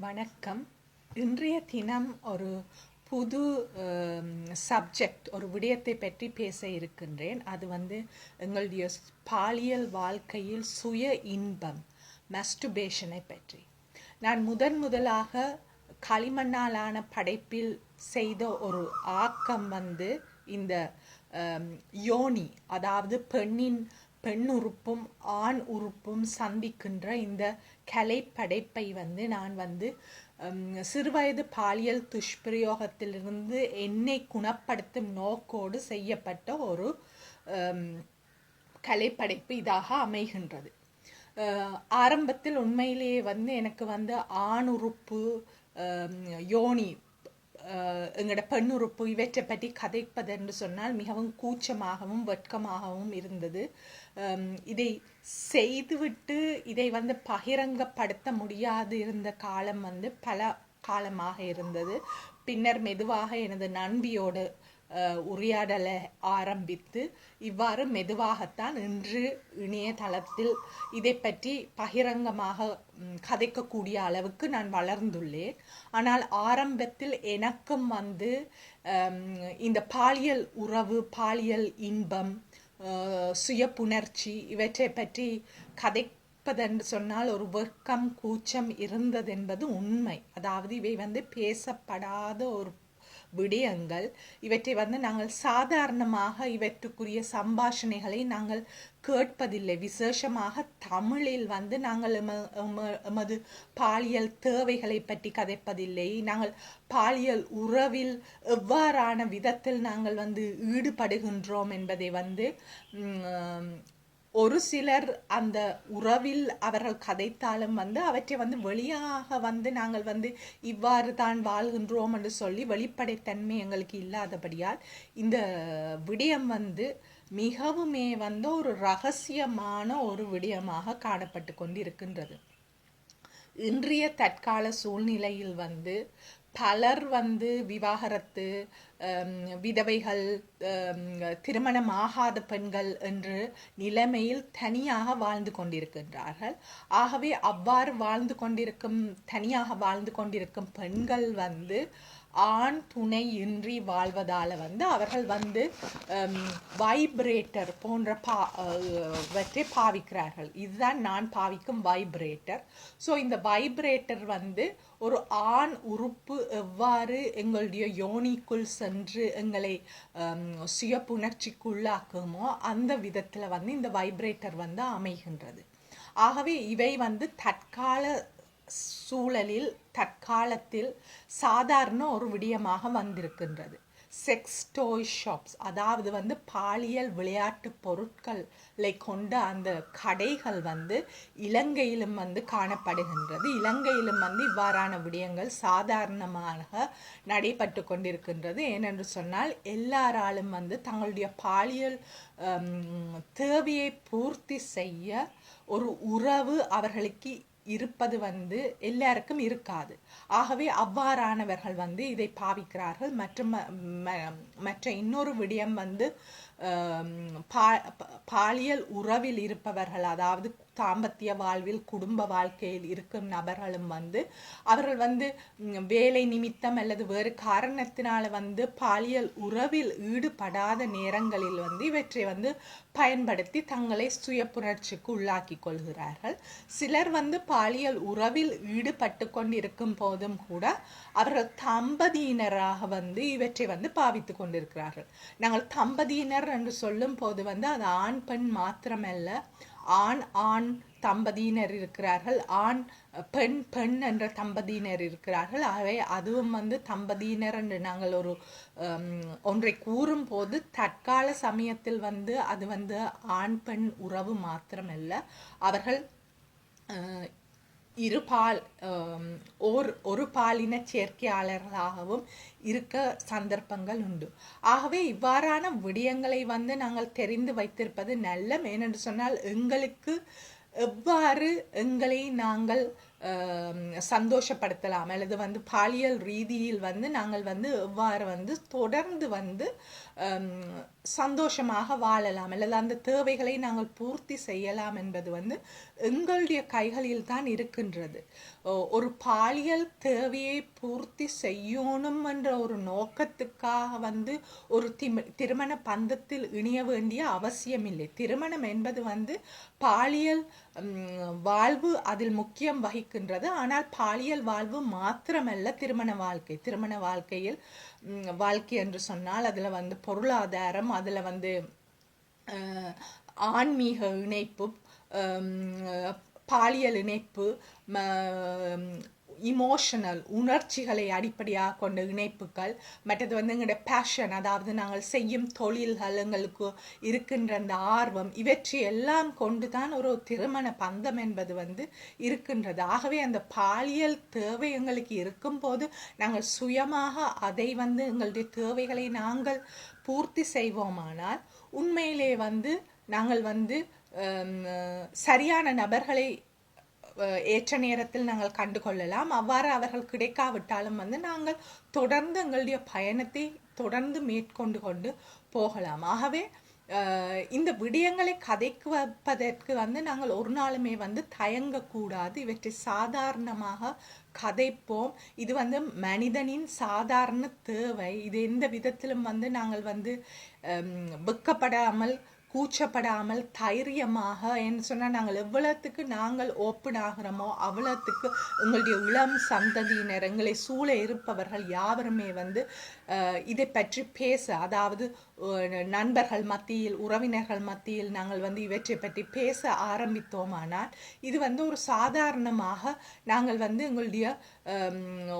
வணக்கம். இன்றைய தினம் ஒரு புது சப்ஜெக்ட், ஒரு விடயத்தை பற்றி பேச இருக்கின்றேன். அது எங்களுடைய பாலியல் வாழ்க்கையில் சுய இன்பம், மஸ்டுபேஷனை பற்றி. நான் முதலாக களிமண்ணாலான படைப்பில் செய்த ஒரு ஆக்கம் இந்த யோனி, அதாவது பெண் உறுப்பும் ஆண் உறுப்பும் சந்திக்கின்ற இந்த கலைப்படைப்பை நான் சிறுவயது பாலியல் துஷ்பிரயோகத்திலிருந்து என்னை குணப்படுத்தும் நோக்கோடு செய்யப்பட்ட ஒரு கலைப்படைப்பு இதாக அமைகின்றது. ஆரம்பத்தில் உண்மையிலேயே எனக்கு ஆண் உறுப்பு, யோனி, எங்களோட பெண்ணுறுப்பு இவற்றை பற்றி கதைப்பதென்று சொன்னால் மிகவும் கூச்சமாகவும் வெட்கமாகவும் இருந்தது. இதை செய்துவிட்டு இதை பகிரங்கப்படுத்த முடியாது இருந்த காலம் பல காலமாக இருந்தது. பின்னர் மெதுவாக எனது நண்பியோடு உரையாடலை ஆரம்பித்து இவ்வாறு மெதுவாகத்தான் இன்று இணையதளத்தில் இதை பற்றி பகிரங்கமாக கதைக்கக்கூடிய அளவுக்கு நான் வளர்ந்துள்ளேன். ஆனால் ஆரம்பத்தில் எனக்கும் இந்த பாலியல் உறவு, பாலியல் இன்பம், சுய புணர்ச்சி இவற்றை பற்றி கதைப்பதென்று சொன்னால் ஒரு வெட்கம், கூச்சம் இருந்தது என்பது உண்மை. அதாவது இவை பேசப்படாத ஒரு விடயங்கள். இவற்றை நாங்கள் சாதாரணமாக இவற்றுக்குரிய சம்பாஷணைகளை நாங்கள் கேட்பதில்லை. விசேஷமாக தமிழில் நாங்கள் எமது பாலியல் தேவைகளை பற்றி கதைப்பதில்லை. நாங்கள் பாலியல் உறவில் எவ்வாறான விதத்தில் நாங்கள் ஈடுபடுகின்றோம் என்பதை ஒரு சிலர் அந்த உறவில் அவர்கள் கதைத்தாலும் அவற்றை வெளியாக நாங்கள் இவ்வாறு தான் வாழ்கின்றோம் என்று சொல்லி வெளிப்படைத்தன்மை எங்களுக்கு இல்லாதபடியால் இந்த விடயம் மிகவுமே ஒரு ரகசியமான ஒரு விடயமாக காணப்பட்டு கொண்டிருக்கின்றது. இன்றைய தற்கால சூழ்நிலையில் பலர் விவாகரத்து, விதவைகள், திருமணமாகாத பெண்கள் என்று நிலைமையில் தனியாக வாழ்ந்து கொண்டிருக்கின்றார்கள். ஆகவே அவ்வாறு தனியாக வாழ்ந்து கொண்டிருக்கும் பெண்கள் ஆண் துணை இன்றி வாழ்வதால அவர்கள் வைப்ரேட்டர் போன்ற பாவிக்கிறார்கள். இதுதான் நான் பாவிக்கும் வைப்ரேட்டர். ஸோ இந்த வைப்ரேட்டர் ஒரு ஆண் உறுப்பு எவ்வாறு எங்களுடைய யோனிக்குள் சென்று எங்களை சுய புணர்ச்சிக்குள்ளாக்குமோ அந்த விதத்தில் இந்த வைப்ரேட்டர் அமைகின்றது. ஆகவே இவை தற்கால சூழலில், தற்காலத்தில் சாதாரண ஒரு விடயமாக வந்திருக்கின்றது. செக்ஸ் டாய் ஷாப்ஸ், அதாவது பாலியல் விளையாட்டு பொருட்களை கொண்ட அந்த கடைகள் இலங்கையிலும் காணப்படுகின்றது. இலங்கையிலும் இவ்வாறான விடயங்கள் சாதாரணமாக நடைபெற்று கொண்டிருக்கின்றது. ஏனென்று சொன்னால் எல்லாராலும் தங்களுடைய பாலியல் தேவையை பூர்த்தி செய்ய ஒரு உறவு அவர்களுக்கு இருப்பது எல்லாருக்கும் இருக்காது. ஆகவே அவ்வாறானவர்கள் இதை பாவிக்கிறார்கள். மற்ற இன்னொரு விடயம் பாலியல் உறவில் இருப்பவர்கள், அதாவது தாம்பத்திய வாழ்வில், குடும்ப வாழ்க்கையில் இருக்கும் நபர்களும் அவர்கள் வேலை நிமித்தம் அல்லது வேறு காரணத்தினால பாலியல் உறவில் ஈடுபடாத நேரங்களில் இவற்றை பயன்படுத்தி தங்களை சுய புணர்ச்சிக்கு உள்ளாக்கி கொள்கிறார்கள். சிலர் பாலியல் உறவில் ஈடுபட்டு கொண்டிருக்கும் போதும் கூட அவர்கள் தம்பதியினராக இவற்றை பாவித்து கொண்டிருக்கிறார்கள். நாங்கள் தம்பதியினர் என்று சொல்லும் போது அது ஆண் பெண் மாத்திரமல்ல, ஆண் தம்பதியினர் இருக்கிறார்கள், ஆண் பெண் பெண் என்ற தம்பதியினர் இருக்கிறார்கள். ஆகவே அதுவும் தம்பதியினர் என்று நாங்கள் ஒன்றை கூறும் போது தற்கால சமயத்தில் அது ஆண் பெண் உறவு மாத்திரமல்ல, அவர்கள் ஒரு பாலின சேர்க்கையாளர்களாகவும் இருக்க சந்தர்ப்பங்கள் உண்டு. ஆகவே இவ்வாறான விடயங்களை நாங்கள் தெரிந்து வைத்திருப்பது நல்ல. ஏனென்று சொன்னால் எங்களுக்கு எவ்வாறு எங்களை நாங்கள் சந்தோஷப்படுத்தலாம் அல்லது பாலியல் ரீதியில் நாங்கள் எவ்வாறு தொடர்ந்து சந்தோஷமாக வாழலாம் அல்லது அந்த தேவைகளை நாங்கள் பூர்த்தி செய்யலாம் என்பது வந்து எங்களுடைய கைகளில் தான் இருக்கின்றது. ஒரு பாலியல் தேவையை பூர்த்தி செய்யணும் என்ற ஒரு நோக்கத்துக்காக வந்து ஒரு திருமண பந்தத்தில் இணைய வேண்டிய அவசியம் இல்லை. திருமணம் என்பது வந்து பாலியல் வாழ்வு அதில் முக்கியம் வகிக்கின்றது. ஆனால் பாலியல் வாழ்வு மாத்திரமல்ல திருமண வாழ்க்கையில் வாழ்க்கை என்று சொன்னால் அதுல வந்து பொருளாதாரம், அதுல வந்து ஆன்மீக இணைப்பு, பாலியல் இணைப்பு, இமோஷனல் உணர்ச்சிகளை அடிப்படையாக கொண்ட இணைப்புகள், மற்றது வந்து எங்களுடைய பேஷன், அதாவது நாங்கள் செய்யும் தொழில்கள், எங்களுக்கு இருக்கின்ற அந்த ஆர்வம், இவற்றை எல்லாம் கொண்டுதான் ஒரு திருமண பந்தம் என்பது வந்து இருக்கின்றது. ஆகவே அந்த பாலியல் தேவை எங்களுக்கு இருக்கும்போது நாங்கள் சுயமாக அதை வந்து எங்களுடைய தேவைகளை நாங்கள் பூர்த்தி செய்வோமானால் உண்மையிலே வந்து நாங்கள் வந்து சரியான நபர்களை ஏற்ற நேரத்தில் நாங்கள் கண்டுகொள்ளலாம். அவ்வாறு அவர்கள் கிடைக்காவிட்டாலும் வந்து நாங்கள் தொடர்ந்து எங்களுடைய பயணத்தை தொடர்ந்து மேற்கொண்டு கொண்டு போகலாம். ஆகவே இந்த விடயங்களை கதைக்குவதற்கு வந்து நாங்கள் ஒரு நாளுமே வந்து தயங்கக்கூடாது. இவற்றை சாதாரணமாக கதைப்போம். இது வந்து மனிதனின் சாதாரண தேவை. இது எந்த விதத்திலும் வந்து நாங்கள் வந்து வெக்கப்படாமல் கூச்சப்படாமல் தைரியமாக என்று சொன்னால் நாங்கள் எவ்வளவுக்கு நாங்கள் ஓப்பன் ஆகிறோமோ அவ்வளவுக்கு எங்களுடைய இளம் சந்ததியினர், எங்களை சூழ இருப்பவர்கள் யாவருமே வந்து இதை பற்றி பேச, அதாவது நண்பர்கள் மத்தியில், உறவினர்கள் மத்தியில் நாங்கள் வந்து இவற்றை பற்றி பேச ஆரம்பித்தோமானால் இது வந்து ஒரு சாதாரணமாக நாங்கள் வந்து எங்களுடைய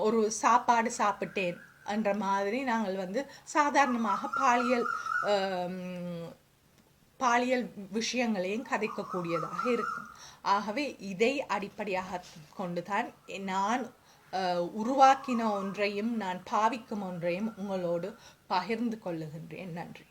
ஒரு சாப்பாடு சாப்பிட்டேன் என்ற மாதிரி நாங்கள் வந்து சாதாரணமாக பாலியல் விஷயங்களையும் கதைக்கக்கூடியதாக இருக்கும். ஆகவே இதை அடிப்படையாக கொண்டுதான் நான் உருவாக்கின ஒன்றையும் நான் பாவிக்கும் ஒன்றையும் உங்களோடு பகிர்ந்து கொள்ளுகின்றேன். நன்றி.